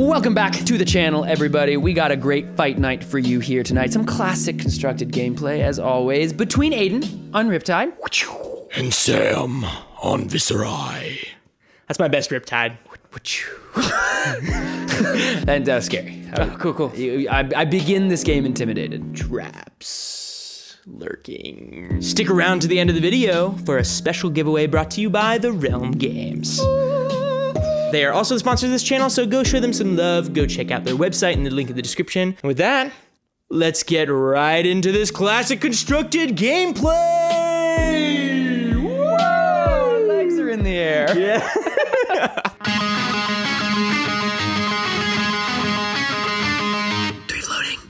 Welcome back to the channel, everybody. We got a great fight night for you here tonight. Some classic constructed gameplay, as always, between Aidan on Riptide and Sam on Viserai. That's my best Riptide. And scary. Cool. I begin this game intimidated. Traps lurking. Stick around to the end of the video for a special giveaway brought to you by the Realm Games. They are also the sponsors of this channel, so go show them some love. Go check out their website in the link in the description. And with that, let's get right into this classic constructed gameplay. Whoa, legs are in the air. Yeah.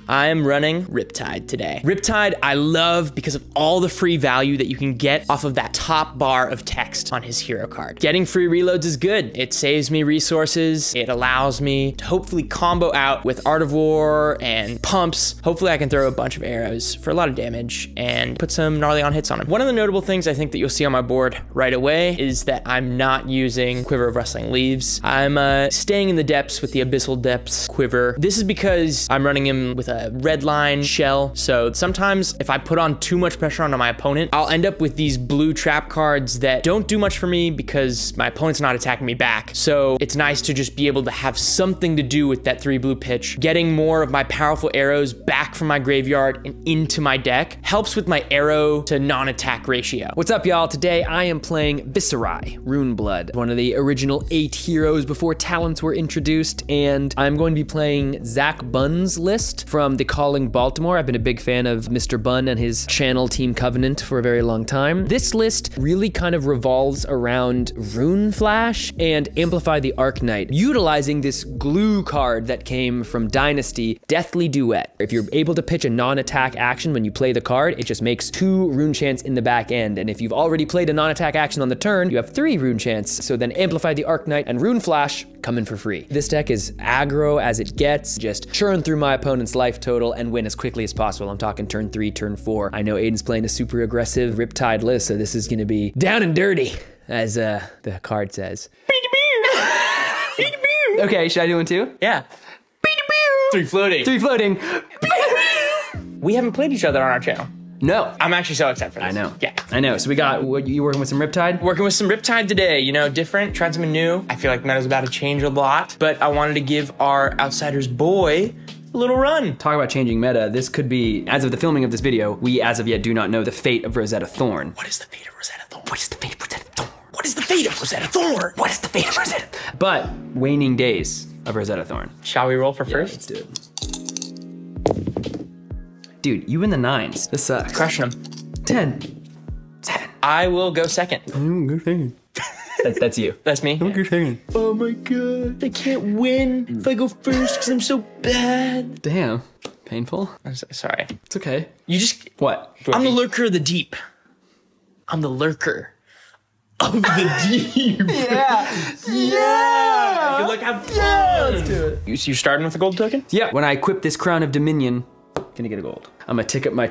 I am running Riptide today. Riptide I love because of all the free value that you can get off of that top bar of text on his hero card. Getting free reloads is good. It saves me resources. It allows me to hopefully combo out with Art of War and pumps. Hopefully I can throw a bunch of arrows for a lot of damage and put some gnarly on hits on him. One of the notable things I think that you'll see on my board right away is that I'm not using Quiver of Rustling Leaves. I'm staying in the depths with the Abyssal Depths Quiver. This is because I'm running him with a red line shell, so sometimes if I put on too much pressure onto my opponent, I'll end up with these blue trap cards that don't do much for me because my opponent's not attacking me back. So it's nice to just be able to have something to do with that 3 blue pitch. Getting more of my powerful arrows back from my graveyard and into my deck helps with my arrow to non-attack ratio. What's up, y'all? Today I am playing Viserai, Runeblood, one of the original 8 heroes before talents were introduced, and I'm going to be playing Zach Bunn's list from the Calling Baltimore. I've been a big fan of Mr. Bunn and his channel Team Covenant for a very long time. This list really kind of revolves around Rune Flash and Amplify the Arknight, utilizing this glue card that came from Dynasty, Deathly Duet. If you're able to pitch a non-attack action when you play the card, it just makes 2 rune chants in the back end. And if you've already played a non-attack action on the turn, you have 3 rune chants. So then Amplify the Arknight and Rune Flash come in for free. This deck is aggro as it gets, just churn through my opponent's life total and win as quickly as possible. I'm talking turn 3, turn 4. I know Aidan's playing a super aggressive Riptide list, so this is gonna be down and dirty, as the card says. Okay, should I do one too? Yeah. 3 floating. 3 floating. We haven't played each other on our channel. No. I'm actually so excited for this. I know. Yeah. I know. So we got, what, you working with some Riptide? Working with some Riptide today, you know, different, tried something new. I feel like the meta's about to change a lot, but I wanted to give our Outsiders boy a little run. Talk about changing meta. This could be, as of the filming of this video, we as of yet do not know the fate of Rosetta Thorn. What is the fate of Rosetta Thorn? What is the fate of Rosetta Thorn? What is the fate of Rosetta Thorn? What is the fate of Rosetta? But waning days of Rosetta Thorn. Shall we roll for Yeah, first? let's do it. Dude, you in the 9s. This sucks. Crushing them. 10. 7. I will go second. That's you. That's me. Yeah. Oh my god, I can't win if I go first because I'm so bad. Damn. Painful? I'm so sorry. It's okay. You just... What? I'm the Lurker of the deep. I'm the Lurker of the deep. Yeah. Yeah. You look how fun. Let's do it. You're starting with a gold token? Yeah. When I equip this Crown of Dominion, gonna get a gold. I'm gonna tick up my...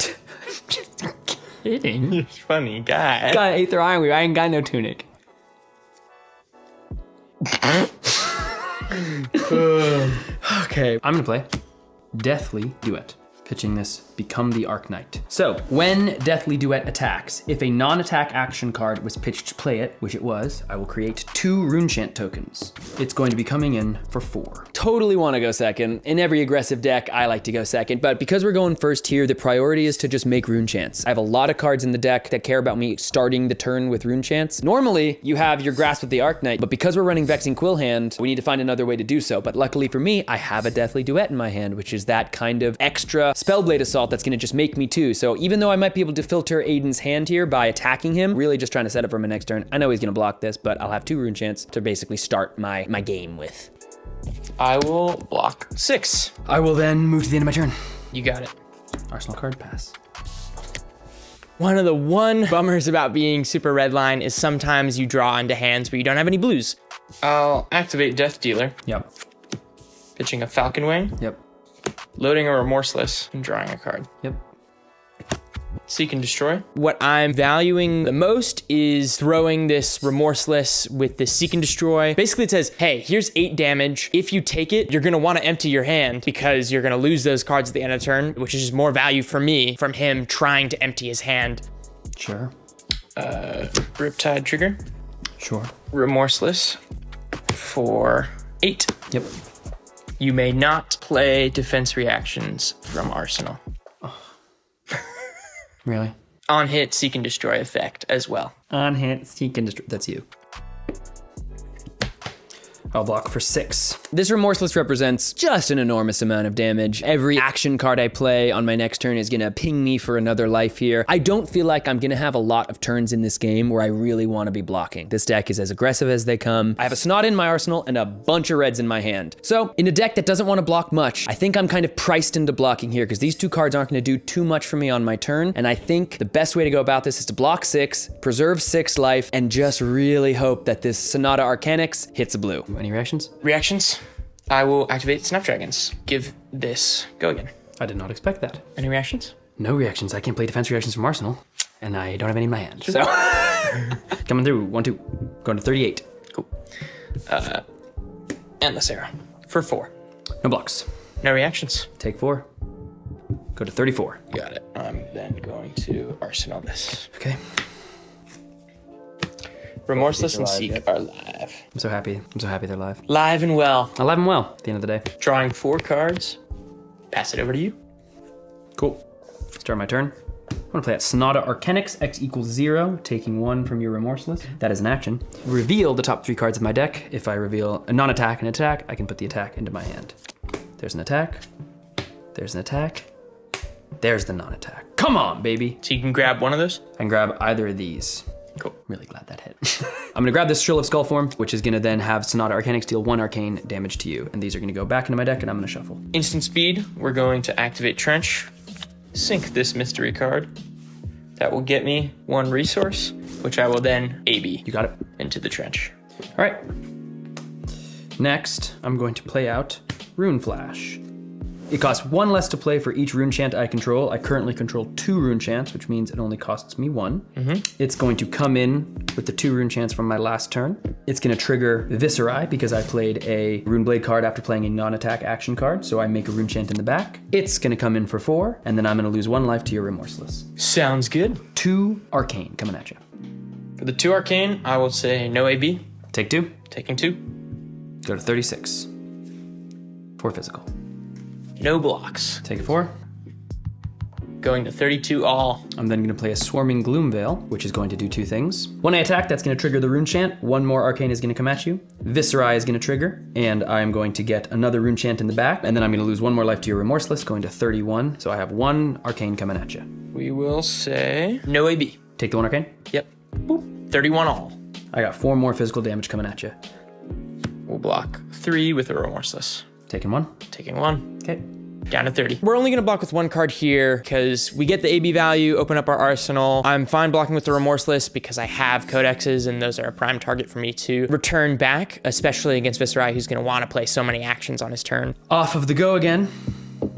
Kidding. You're a funny guy. Got an 8th or Iron Weave. I ain't got no tunic. Okay, I'm gonna play Deathly Duet. Pitching this, become the Arknight. So, when Deathly Duet attacks, if a non-attack action card was pitched to play it, which it was, I will create 2 Runechant tokens. It's going to be coming in for 4. Totally wanna go second. In every aggressive deck, I like to go second, but because we're going first here, the priority is to just make Runechants. I have a lot of cards in the deck that care about me starting the turn with Runechants. Normally, you have your Grasp of the Arknight, but because we're running Vexing Quill hand, we need to find another way to do so. But luckily for me, I have a Deathly Duet in my hand, which is that kind of extra Spellblade Assault that's gonna just make me 2. So even though I might be able to filter Aidan's hand here by attacking him, really just trying to set up for my next turn. I know he's gonna block this, but I'll have 2 Runechants to basically start my game with. I will block 6. I will then move to the end of my turn. You got it. Arsenal card, pass. One of the bummers about being super redline is sometimes you draw into hands where you don't have any blues. I'll activate Death Dealer. Yep. Pitching a Falcon Wing. Yep. Loading a Remorseless and drawing a card. Yep. Seek and destroy. What I'm valuing the most is throwing this Remorseless with this Seek and Destroy. Basically it says, hey, here's 8 damage. If you take it, you're gonna wanna empty your hand because you're gonna lose those cards at the end of the turn, which is just more value for me from him trying to empty his hand. Sure. Riptide trigger. Sure. Remorseless for 8. Yep. You may not play defense reactions from Arsenal. Really? On hit, Seek and Destroy effect as well. On hit, Seek and Destroy. That's you. I'll block for 6. This Remorseless represents just an enormous amount of damage. Every action card I play on my next turn is gonna ping me for another life here. I don't feel like I'm gonna have a lot of turns in this game where I really wanna be blocking. This deck is as aggressive as they come. I have a Sonata in my arsenal and a bunch of reds in my hand. So in a deck that doesn't wanna block much, I think I'm kind of priced into blocking here because these 2 cards aren't gonna do too much for me on my turn. And I think the best way to go about this is to block 6, preserve 6 life, and just really hope that this Sonata Arcanix hits a blue. Any reactions? Reactions. I will activate Snapdragons. Give this go again. I did not expect that. Any reactions? No reactions. I can't play defense reactions from Arsenal, and I don't have any in my hand. So coming through. 1, 2. Going to 38. Cool. Endless Arrow for 4. No blocks. No reactions. Take 4. Go to 34. Got it. I'm then going to Arsenal this. Okay. Remorseless and Seek are live. I'm so happy. I'm so happy they're live. Live and well. Alive and well at the end of the day. Drawing 4 cards. Pass it over to you. Cool. Start my turn. I'm gonna play that Sonata Arcanix, X equals 0, taking 1 from your Remorseless. That is an action. Reveal the top 3 cards of my deck. If I reveal a non-attack and attack, I can put the attack into my hand. There's an attack. There's an attack. There's the non-attack. Come on, baby. So you can grab one of those? I can grab either of these. Cool. I'm really glad that hit. I'm gonna grab this Shrill of Skullform, which is gonna then have Sonata Arcanix deal 1 arcane damage to you. And these are gonna go back into my deck and I'm gonna shuffle. Instant speed, we're going to activate Trench. Sink this mystery card. That will get me 1 resource, which I will then AB. You got it. Into the trench. All right. Next, I'm going to play out Rune Flash. It costs 1 less to play for each rune chant I control. I currently control 2 rune chants, which means it only costs me 1. It's going to come in with the 2 rune chants from my last turn. It's gonna trigger Viserai because I played a Rune Blade card after playing a non-attack action card, so I make a rune chant in the back. It's gonna come in for 4, and then I'm gonna lose 1 life to your Remorseless. Sounds good. 2 arcane coming at you. For the 2 arcane, I will say no AB. Take 2. Taking 2. Go to 36. 4 physical. No blocks. Take a 4. Going to 32 all. I'm then gonna play a Swarming Gloom Veil, which is going to do 2 things. When I attack, that's gonna trigger the rune chant. 1 more arcane is gonna come at you. Viserai is gonna trigger, and I'm going to get another rune chant in the back, and then I'm gonna lose 1 more life to your Remorseless, going to 31. So I have 1 arcane coming at you. We will say no AB. Take the 1 arcane. Yep. Boop. 31 all. I got 4 more physical damage coming at you. We'll block 3 with a Remorseless. Taking 1. Taking 1. Okay. Down to 30. We're only gonna block with 1 card here because we get the AB value, open up our arsenal. I'm fine blocking with the Remorseless because I have codexes and those are a prime target for me to return back, especially against Viserai, who's gonna wanna play so many actions on his turn. Off of the go again.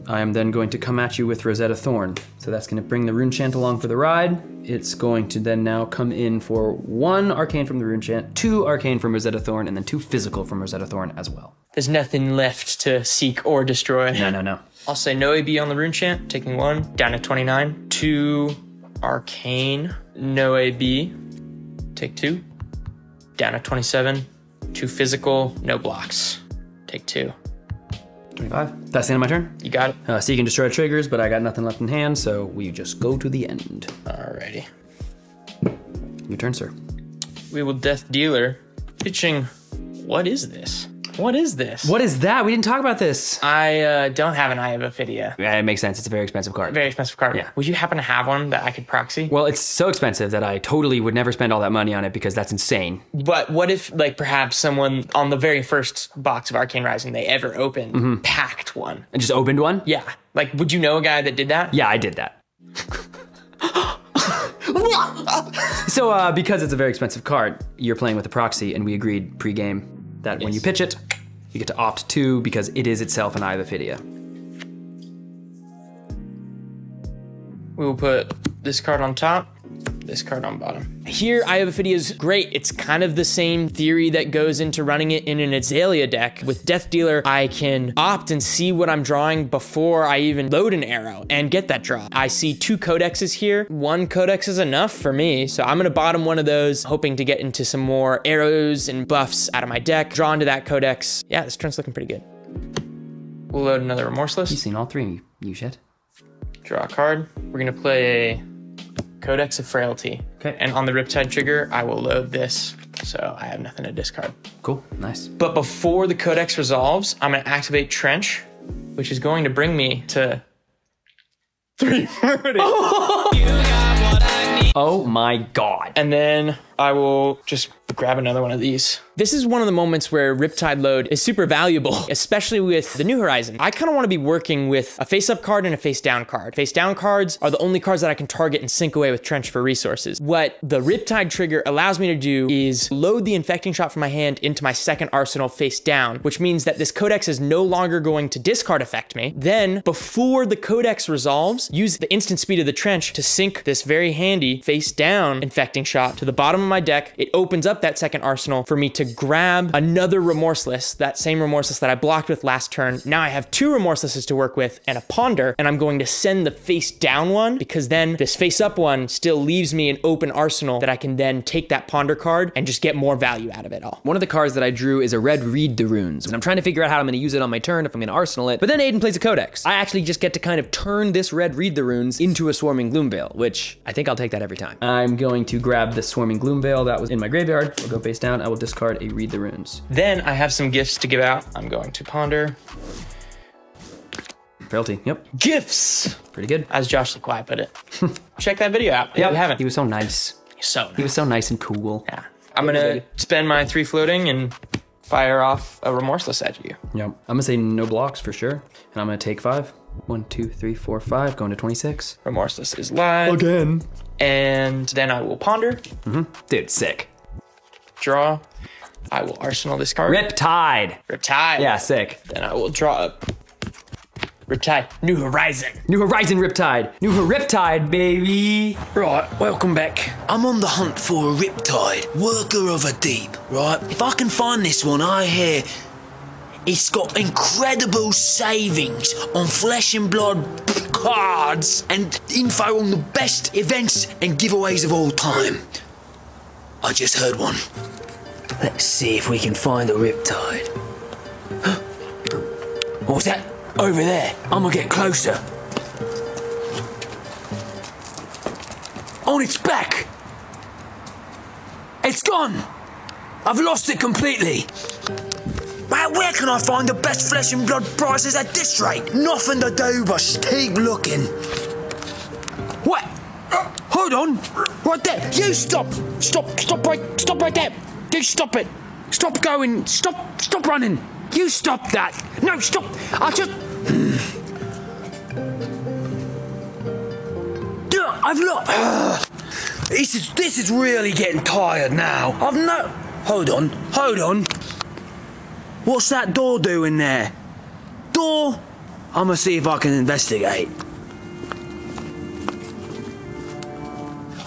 I am then going to come at you with Rosetta Thorn. So that's gonna bring the rune chant along for the ride. It's going to then now come in for 1 arcane from the rune chant, 2 arcane from Rosetta Thorn, and then 2 physical from Rosetta Thorn as well. There's nothing left to seek or destroy. No. I'll say no AB on the rune chant, taking 1, down to 29. 2 arcane, no AB, take 2, down to 27. 2 physical, no blocks, take 2. 25. That's the end of my turn. You got it. Seek and Destroy triggers, but I got nothing left in hand, so we just go to the end. Alrighty. Your turn, sir. We will Death Dealer, pitching, what is this? What is this? What is that? We didn't talk about this. I don't have an Eye of Ophidia. Yeah, it makes sense. It's a very expensive card. Very expensive card. Yeah. Would you happen to have one that I could proxy? Well, it's so expensive that I totally would never spend all that money on it because that's insane. But what if, like, perhaps someone on the very first box of Arcane Rising they ever opened packed one? And just opened one? Yeah. Like, would you know a guy that did that? Yeah, I did that. So, because it's a very expensive card, you're playing with a proxy, and we agreed pre-game that when you pitch it, you get to opt 2 because it is itself an Eye of Ophidia. We will put this card on top, this card on bottom. Here, Iophidia's great. It's kind of the same theory that goes into running it in an Azalea deck. With Death Dealer, I can opt and see what I'm drawing before I even load an arrow and get that draw. I see 2 codexes here. 1 codex is enough for me, so I'm gonna bottom one of those, hoping to get into some more arrows and buffs out of my deck, draw into that codex. Yeah, this turn's looking pretty good. We'll load another Remorseless. You've seen all 3, you shit. Draw a card. We're gonna play a Codex of Frailty. Okay. And on the Riptide trigger, I will load this, so I have nothing to discard. Cool, nice. But before the Codex resolves, I'm gonna activate Trench, which is going to bring me to 3 Oh my God. And then I will just grab another one of these. This is one of the moments where Riptide load is super valuable, especially with the New Horizon. I kind of want to be working with a face-up card and a face-down card. Face-down cards are the only cards that I can target and sync away with Trench for resources. What the Riptide trigger allows me to do is load the Infecting Shot from my hand into my second arsenal face-down, which means that this Codex is no longer going to discard affect me. Then, before the Codex resolves, use the instant speed of the Trench to sync this very handy face-down Infecting Shot to the bottom of my deck. It opens up that second arsenal for me to grab another Remorseless, that same Remorseless that I blocked with last turn. Now I have 2 Remorselesses to work with and a Ponder, and I'm going to send the face down one, because then this face up one still leaves me an open arsenal that I can then take that Ponder card and just get more value out of it all. One of the cards that I drew is a red Read the Runes, and I'm trying to figure out how I'm gonna use it on my turn, if I'm gonna arsenal it, but then Aidan plays a Codex. I actually just get to kind of turn this red Read the Runes into a Swarming Gloomveil, which I think I'll take that every time. I'm going to grab the Swarming Gloomveil that was in my graveyard. I'll go face down, I will discard a Read the Runes. Then I have some gifts to give out. I'm going to Ponder. Frailty, yep. Gifts! Pretty good. As Josh LaQuai put it. Check that video out if you haven't. He was so nice. He was so nice and cool. Yeah. I'm gonna spend my 3 floating and fire off a Remorseless at you. Yep. I'm gonna say no blocks for sure. And I'm gonna take 5. 1, 2, 3, 4, 5, going to 26. Remorseless is live. Again. And then I will Ponder. Dude, sick. Draw. I will arsenal this card. Riptide. Riptide. Yeah, sick. Then I will draw up Riptide. New Horizon. New Horizon Riptide. New Riptide, baby. Right, welcome back. I'm on the hunt for a Riptide, worker of a deep, right? If I can find this one, I hear it's got incredible savings on flesh and blood cards and info on the best events and giveaways of all time. I just heard one. Let's see if we can find a Riptide. What's that? Over there. I'm gonna get closer. On its back! It's gone! I've lost it completely. Where can I find the best flesh and blood prices at this rate? Nothing to do but keep looking. What? Hold on. Right there. You stop. Stop right there. You stop it. Stop going. Stop running. You stop that. No, stop. I've lost. This is really getting tired now. Hold on. What's that door doing there? Door? I'm gonna see if I can investigate.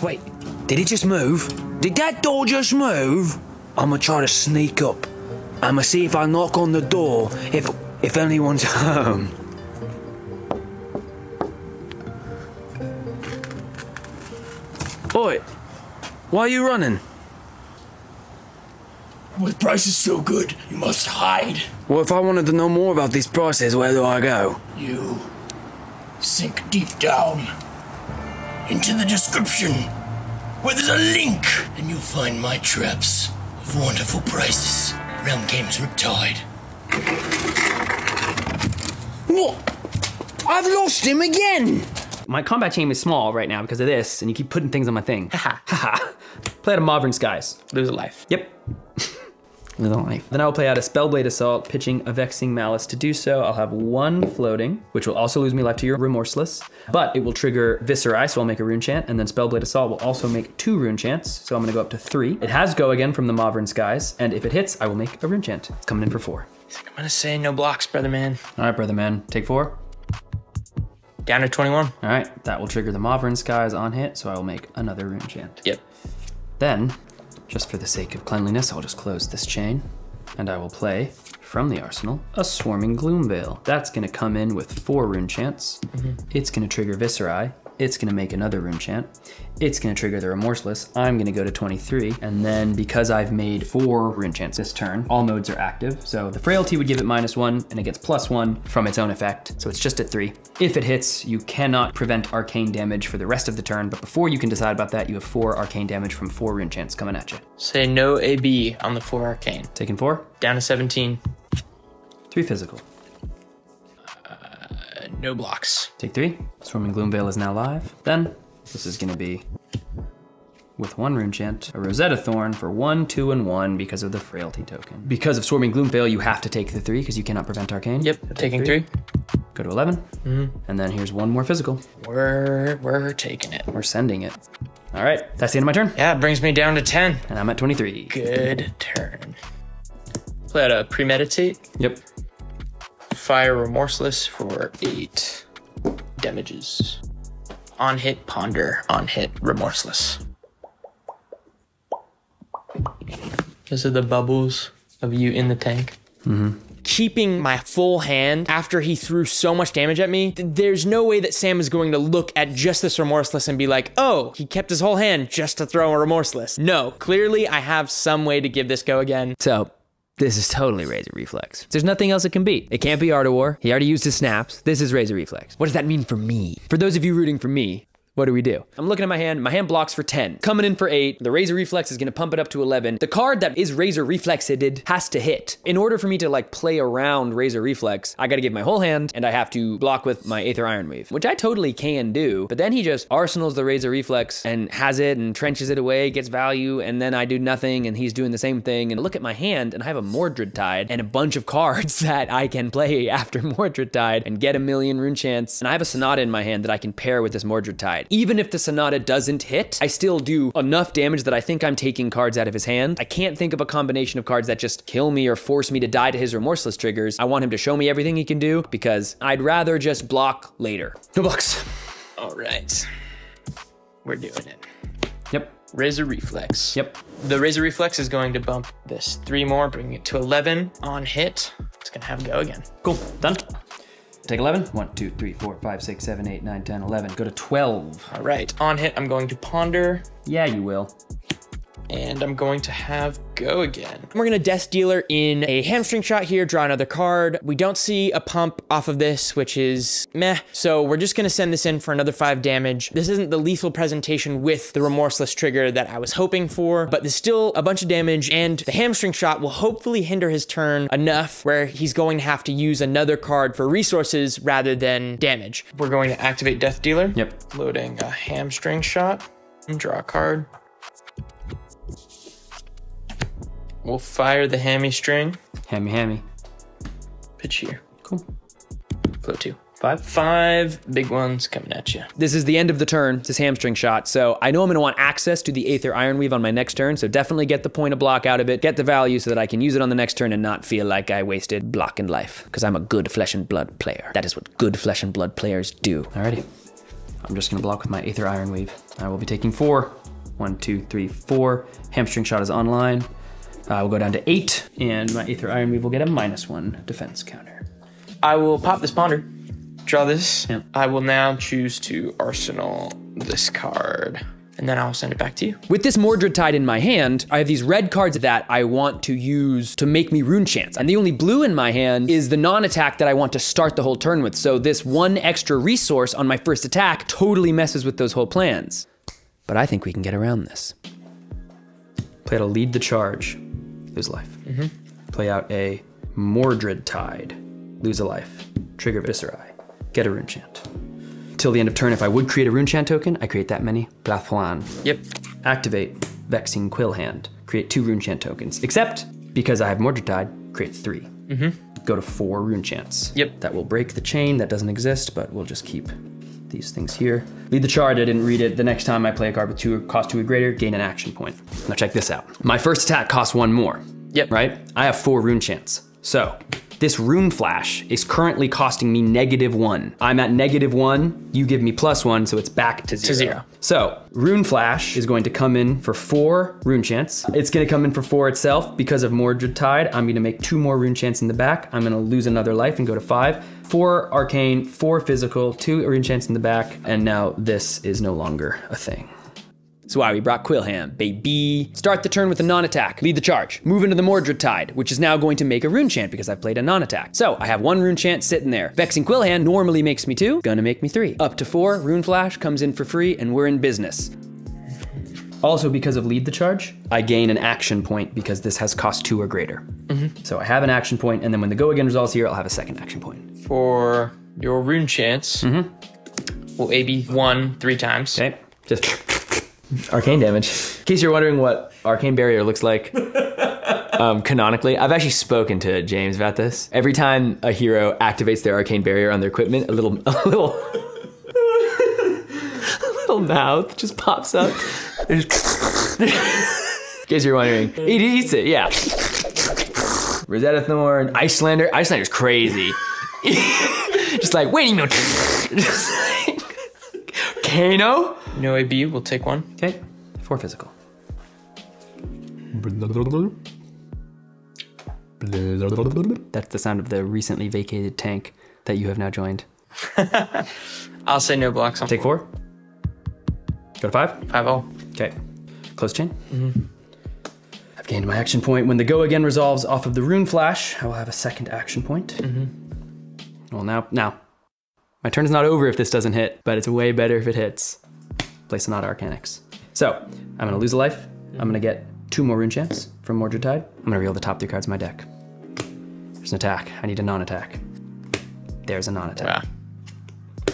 Wait, did it just move? Did that door just move? I'm gonna try to sneak up. I'm gonna see if I knock on the door, if anyone's home. Oi, why are you running? With prices so good, you must hide. Well, if I wanted to know more about these prices, where do I go? You sink deep down into the description where there's a link, and you'll find my traps of wonderful prices. Realm Games Riptide. What? I've lost him again! My combat chain is small right now because of this, and you keep putting things on my thing. Haha. Play out of Modern Skies. Lose a life. Yep. Lose a life. Then I will play out a Spellblade Assault, pitching a Vexing Malice. To do so, I'll have 1 floating, which will also lose me life to your Remorseless, but it will trigger Viserai, so I'll make a rune chant, and then Spellblade Assault will also make 2 rune chants, so I'm gonna go up to 3. It has Go again from the Modern Skies, and if it hits, I will make a rune chant. It's coming in for 4. I'm gonna say no blocks, brother man. All right, brother man, take 4. Down to 21. All right, that will trigger the Mauvern Skies on hit, so I will make another rune chant. Yep. Then, just for the sake of cleanliness, I'll just close this chain, and I will play, from the arsenal, a Swarming Gloomveil. That's gonna come in with 4 rune chants. It's gonna trigger Viserai. It's gonna make another rune chant. It's gonna trigger the Remorseless. I'm gonna go to 23. And then because I've made 4 rune chants this turn, all modes are active. So the Frailty would give it -1 and it gets +1 from its own effect. So it's just at 3. If it hits, you cannot prevent arcane damage for the rest of the turn. But before you can decide about that, you have 4 arcane damage from 4 rune chants coming at you. Say no AB on the 4 arcane. Taking 4. Down to 17. 3 physical. No blocks. Take 3. Swarming Gloomveil is now live. Then, this is gonna be, with 1 rune chant, a Rosetta Thorn for 1, 2, and 1 because of the Frailty token. Because of Swarming Gloomveil, you have to take the 3 because you cannot prevent arcane. Yep, taking 3. Go to 11. And then here's 1 more physical. We're taking it. We're sending it. All right, that's the end of my turn. Yeah, it brings me down to 10. And I'm at 23. Good turn. Play out a Premeditate. Yep. Fire Remorseless for 8 damages. On hit, Ponder. On hit, Remorseless. Those are the bubbles of you in the tank. Keeping my full hand after he threw so much damage at me, there's no way that Sam is going to look at just this Remorseless and be like, oh, he kept his whole hand just to throw a Remorseless. No, clearly I have some way to give this go again. So, this is totally Razor Reflex. There's nothing else it can beat. It can't be Art of War. He already used his snaps. This is Razor Reflex. What does that mean for me? For those of you rooting for me, what do we do? I'm looking at my hand. My hand blocks for 10. Coming in for 8. The Razor Reflex is gonna pump it up to 11. The card that is Razor Reflexed has to hit. In order for me to like play around Razor Reflex, I gotta give my whole hand and I have to block with my Aether Ironweave, which I totally can do. But then he just arsenals the Razor Reflex and has it and trenches it away, gets value, and then I do nothing and he's doing the same thing. And look at my hand and I have a Mordred Tide and a bunch of cards that I can play after Mordred Tide and get a million rune chants. And I have a Sonata in my hand that I can pair with this Mordred Tide. Even if the Sonata doesn't hit, I still do enough damage that I think I'm taking cards out of his hand. I can't think of a combination of cards that just kill me or force me to die to his Remorseless triggers. I want him to show me everything he can do because I'd rather just block later. No blocks. All right. We're doing it. Yep. Razor Reflex. Yep. The Razor Reflex is going to bump this 3 more, bringing it to 11 on hit. It's gonna have go again. Cool, done. Take 11. 1, 2, 3, 4, 5, 6, 7, 8, 9, 10, 11. Go to 12. All right, on hit, I'm going to Ponder. Yeah, you will. And I'm going to have go again. We're gonna Death Dealer in a hamstring shot here, draw another card. We don't see a pump off of this, which is meh. So we're just gonna send this in for another 5 damage. This isn't the lethal presentation with the Remorseless trigger that I was hoping for, but there's still a bunch of damage, and the hamstring shot will hopefully hinder his turn enough where he's going to have to use another card for resources rather than damage. We're going to activate Death Dealer. Yep. Loading a hamstring shot and draw a card. We'll fire the hammy string. Hammy. Pitch here. Cool. Flow 2. 5 big ones coming at you. This is the end of the turn, this hamstring shot, so I know I'm gonna want access to the Aether Ironweave on my next turn, so definitely get the point of block out of it, get the value so that I can use it on the next turn and not feel like I wasted block and life, because I'm a good flesh and blood player. That is what good flesh and blood players do. Alrighty. I'm just gonna block with my Aether Ironweave. I will be taking 4. 1, 2, 3, 4. Hamstring shot is online. We'll go down to 8, and my Aether Ironweave will get a -1 defense counter. I will pop this Ponder, draw this. Yep. I will now choose to arsenal this card, and then I'll send it back to you. With this Mordred Tide in my hand, I have these red cards that I want to use to make me rune chants. And the only blue in my hand is the non-attack that I want to start the whole turn with. So this 1 extra resource on my first attack totally messes with those whole plans. But I think we can get around this. Play out a Lead the Charge, lose a life. Play out a Mordred Tide, lose a life. Trigger Viserai, get a rune chant. Till the end of turn, if I would create a rune chant token, I create that many. Blathwan. Yep. Activate Vexing Quill Hand, create 2 rune chant tokens. Except, because I have Mordred Tide, create 3. Go to 4 rune chants. Yep. That will break the chain, that doesn't exist, but we'll just keep these things here. Lead the Charge, I didn't read it. The next time I play a card with 2 or cost 2 or greater, gain an action point. Now check this out. My first attack costs 1 more. Yep. Right? I have 4 rune chants. So, This rune flash is currently costing me -1. I'm at -1, you give me +1, so it's back to 0. So, rune flash is going to come in for 4 rune chants. It's gonna come in for 4 itself. Because of Mordred Tide, I'm gonna make 2 more rune chants in the back. I'm gonna lose another life and go to 5. 4 arcane, 4 physical, 2 rune chants in the back, and now this is no longer a thing. So we brought Quillham, baby. Start the turn with a non-attack, lead the charge. Move into the Mordred Tide, which is now going to make a rune chant because I've played a non-attack. So I have 1 rune chant sitting there. Vexing Quillham normally makes me 2, gonna make me 3. Up to 4, rune flash comes in for free, and we're in business. Also, because of lead the charge, I gain an action point because this has cost 2 or greater. So I have an action point, and then when the go again resolves here, I'll have a second action point. For your rune chants, we'll AB 1 3 times. Okay, just arcane damage. In case you're wondering what arcane barrier looks like, canonically, I've actually spoken to James about this. Every time a hero activates their arcane barrier on their equipment, a little mouth just pops up. In case you're wondering, he eats it, yeah. Rosetta Thorn, Icelander. Icelander's crazy. Just like, wait a minute. Kano? No AB, we'll take 1. Okay, 4 physical. That's the sound of the recently vacated tank that you have now joined. I'll say no blocks. Take 4. Go to 5. 5-0. Okay, close chain. I've gained my action point. When the go again resolves off of the rune flash, I will have a second action point. Well, now, my turn is not over if this doesn't hit, but it's way better if it hits. Play Sonata Arcanix. So, I'm gonna lose a life. I'm gonna get 2 more rune chants from Mordred Tide. I'm gonna reveal the top 3 cards of my deck. There's an attack. I need a non-attack. There's a non-attack. Wow.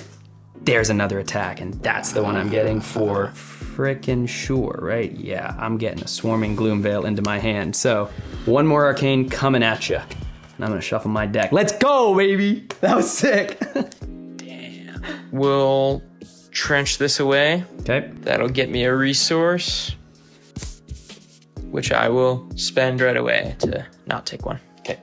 There's another attack, and that's the one I'm getting for frickin' sure, right? Yeah, I'm getting a Swarming Gloomveil into my hand. So, 1 more arcane coming at you. And I'm gonna shuffle my deck. Let's go, baby! That was sick. Damn. We'll trench this away. Okay. That'll get me a resource, which I will spend right away to not take 1. Okay.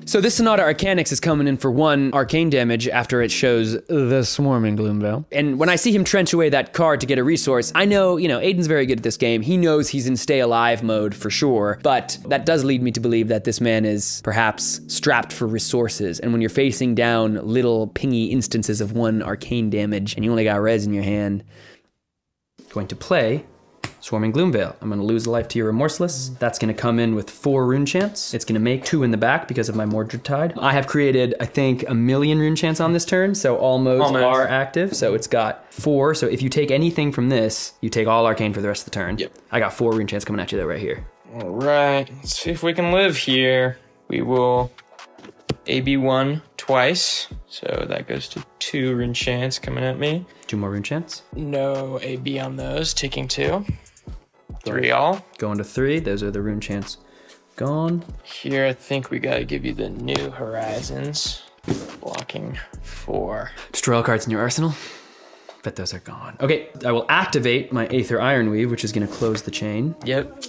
So this Sonata Arcanix is coming in for 1 arcane damage after it shows the Swarming Gloomveil. And when I see him trench away that card to get a resource, I know, Aidan's very good at this game. He knows he's in stay alive mode for sure, but that does lead me to believe that this man is perhaps strapped for resources. And when you're facing down little pingy instances of 1 arcane damage and you only got res in your hand, going to play Swarming Gloomveil. I'm gonna lose a life to your Remorseless. That's gonna come in with 4 rune chants. It's gonna make 2 in the back because of my Mordred Tide. I have created, I think, 1,000,000 rune chants on this turn, so all modes are active. So it's got 4, so if you take anything from this, you take all arcane for the rest of the turn. Yep. I got 4 rune chants coming at you though right here. All right, let's see if we can live here. We will AB 1 twice, so that goes to 2 rune chants coming at me. 2 more rune chants. No AB on those, taking 2. 3 all. Going to 3, those are the rune chants gone. Here, I think we gotta give you the New Horizons. Blocking 4. Destroy all cards in your arsenal. But those are gone. Okay, I will activate my Aether Ironweave, which is gonna close the chain. Yep.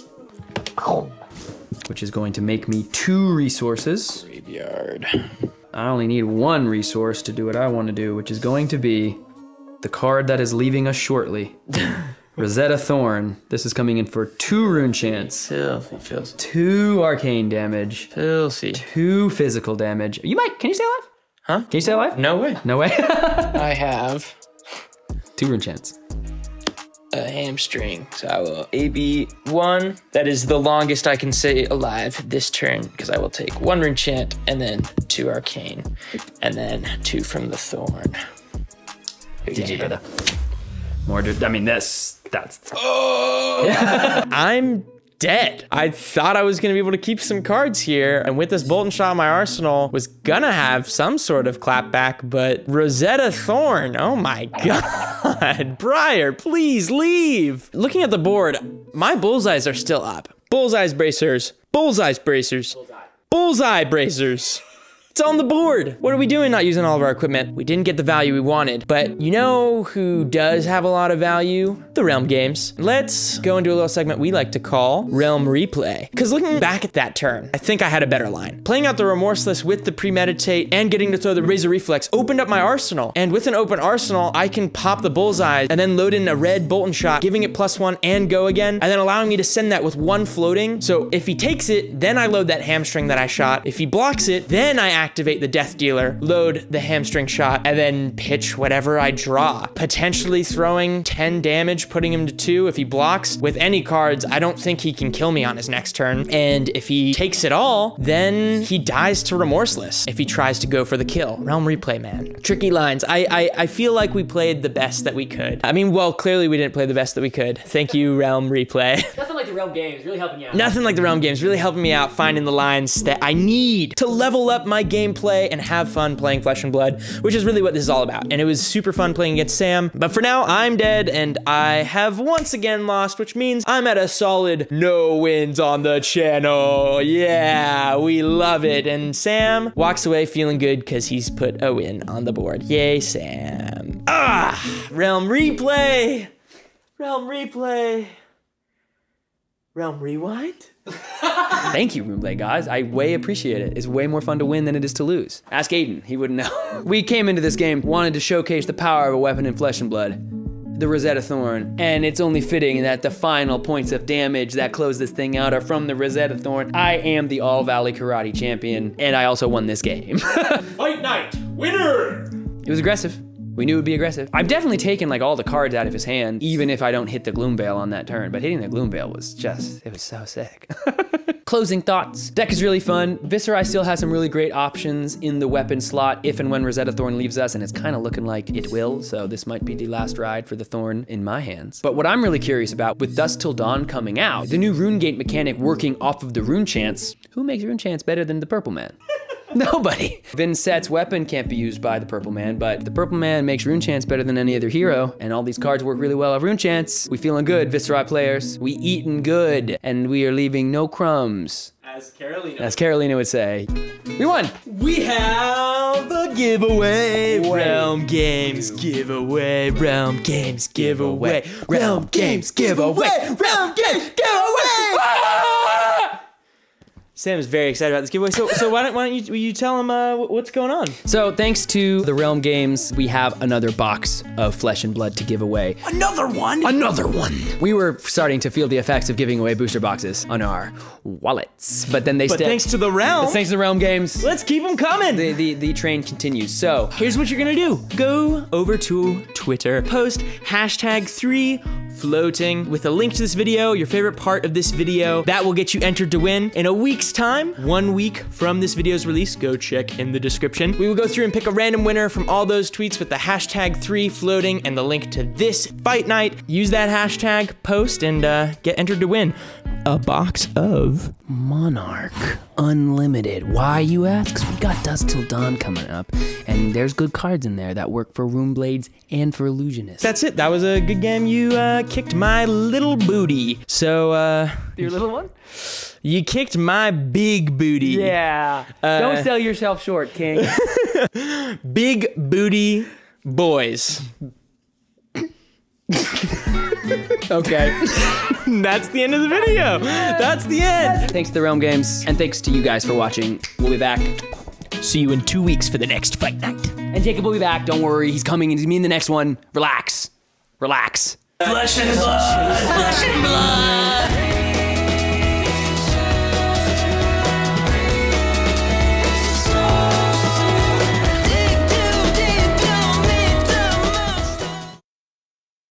Which is going to make me 2 resources. Graveyard. I only need 1 resource to do what I want to do, which is going to be the card that is leaving us shortly. Rosetta Thorn. This is coming in for 2 rune chants. Filthy. 2 arcane damage. Filthy. 2 physical damage. Can you stay alive? Huh? Can you stay alive? No way. No way? I have 2 rune chants. a hamstring, so I will AB 1. That is the longest I can stay alive this turn, because I will take 1 rune chant, and then 2 arcane, and then 2 from the thorn. GG, brother. Mordred, that's... Oh! I'm dead. I thought I was gonna be able to keep some cards here, and with this Bolt and Shot in my arsenal, was gonna have some sort of clapback, but Rosetta Thorn, oh my god. Briar, please leave. Looking at the board, my bullseyes are still up. Bullseyes bracers, bullseyes bracers, bullseye bracers. It's It's on the board. What are we doing not using all of our equipment? We didn't get the value we wanted, but you know who does have a lot of value? The Realm Games. Let's go into a little segment we like to call Realm Replay. Because looking back at that turn, I think I had a better line. Playing out the Remorseless with the Premeditate and getting to throw the Razor Reflex opened up my arsenal. And with an open arsenal, I can pop the bullseye and then load in a red Bolton shot, giving it +1 and go again, and then allowing me to send that with 1 floating. So if he takes it, then I load that hamstring that I shot. If he blocks it, then I activate the Death Dealer, load the hamstring shot, and then pitch whatever I draw. Potentially throwing 10 damage, putting him to 2. If he blocks with any cards, I don't think he can kill me on his next turn. And if he takes it all, then he dies to Remorseless if he tries to go for the kill. Realm Replay, man. Tricky lines. I feel like we played the best that we could. I mean, well, clearly we didn't play the best that we could. Thank you, Realm Replay. Nothing like the Realm Games, really helping you out. Nothing like the Realm Games, really helping me out, finding the lines that I need to level up my gameplay and have fun playing Flesh and Blood, which is really what this is all about. And it was super fun playing against Sam, but for now, I'm dead and I have once again lost, which means I'm at a solid no wins on the channel. Yeah, we love it. And Sam walks away feeling good because he's put a win on the board. Yay, Sam. Realm Replay. Realm Replay. Realm Rewind? Thank you, Runeblade guys. I way appreciate it. It's way more fun to win than it is to lose. Ask Aidan, he wouldn't know. We came into this game wanted to showcase the power of a weapon in Flesh and Blood, the Rosetta Thorn, and it's only fitting that the final points of damage that close this thing out are from the Rosetta Thorn. I am the All Valley Karate champion, and I also won this game. Fight Night, winner! It was aggressive. We knew it would be aggressive. I've definitely taken like all the cards out of his hand, even if I don't hit the Gloom Veil on that turn, but hitting the Gloom Veil was just, it was so sick. Closing thoughts. Deck is really fun. Viserai still has some really great options in the weapon slot if and when Rosetta Thorn leaves us, and it's kind of looking like it will, so this might be the last ride for the Thorn in my hands. But what I'm really curious about, with Dusk Till Dawn coming out, the new Rune Gate mechanic working off of the Rune Chants, who makes Rune Chants better than the Purple Man? Nobody. Vincett's weapon can't be used by the Purple Man, but the Purple Man makes Rune Chants better than any other hero, and all these cards work really well off Rune Chants. We feeling good, Viserai players. We eating good, and we are leaving no crumbs. As Carolina would say. We won! We have the giveaway. Realm Games giveaway. Realm Games giveaway. Realm Games giveaway. Realm Games giveaway. Sam is very excited about this giveaway. So why don't you tell him what's going on? So thanks to the Realm Games, we have another box of Flesh and Blood to give away. Another one? Another one. We were starting to feel the effects of giving away booster boxes on our wallets, but then thanks to the Realm. Thanks to the Realm Games. Let's keep them coming. The train continues. So here's what you're gonna do. Go over to Twitter, post #3floating with a link to this video, your favorite part of this video. That will get you entered to win. In a week's time, 1 week from this video's release, go check in the description. We will go through and pick a random winner from all those tweets with the #3floating and the link to this fight night. Use that hashtag, post, and get entered to win a box of Monarch Unlimited. Why, you ask? 'Cause we got Dusk Till Dawn coming up, and there's good cards in there that work for Rune Blades and for Illusionists. That's it. That was a good game. You kicked my little booty. So, your little one? You kicked my big booty. Yeah. Don't sell yourself short, King. Big booty boys. Okay. That's the end of the video. That's the end. Thanks to the Realm Games, and thanks to you guys for watching. We'll be back. See you in 2 weeks for the next fight night. And Jacob will be back. Don't worry. He's coming. He's me in the next one. Relax. Relax. Flesh and blood. Flesh and blood.